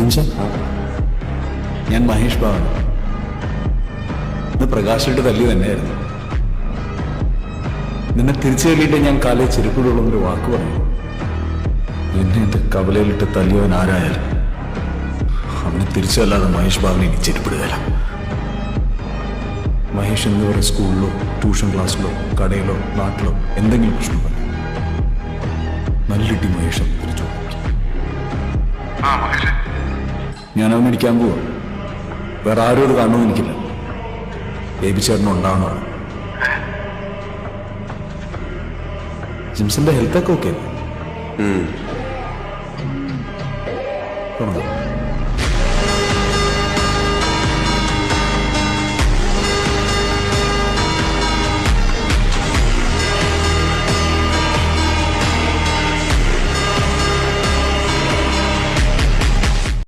ജിംഷൻ, ഞാൻ മഹേഷ് ബാബു. ഇന്ന് പ്രകാശിട്ട് തല്ലി തന്നെയായിരുന്നു. നിന്നെ തിരിച്ചു തല്ലിയിട്ട് ഞാൻ കാലേ ചെരുപ്പിടുള്ളൊരു വാക്ക് പറഞ്ഞു. എന്നെ എന്റെ കവലയിലിട്ട് തല്ലിയവൻ ആരായാലും അവനെ തിരിച്ചല്ലാതെ മഹേഷ് ബാബുവിനെ ഇനി ചെരുപ്പിടുകയില്ല. മഹേഷ് എന്നിവരെ സ്കൂളിലോ ട്യൂഷൻ ക്ലാസ്സിലോ കടയിലോ നാട്ടിലോ എന്തെങ്കിലും പ്രശ്നം പറഞ്ഞു നല്ലിട്ടി മഹേഷ് തിരിച്ചു. ഞാൻ അവൻ ഇടിക്കാൻ പോവാ. വേറെ ആരോട് കാണണമെന്ന് എനിക്കില്ല. ബേബിച്ചേട്ടനും ഉണ്ടാവണം. ജിംസന്റെ ഹെൽത്തൊക്കെ ഓക്കെ അല്ലേ?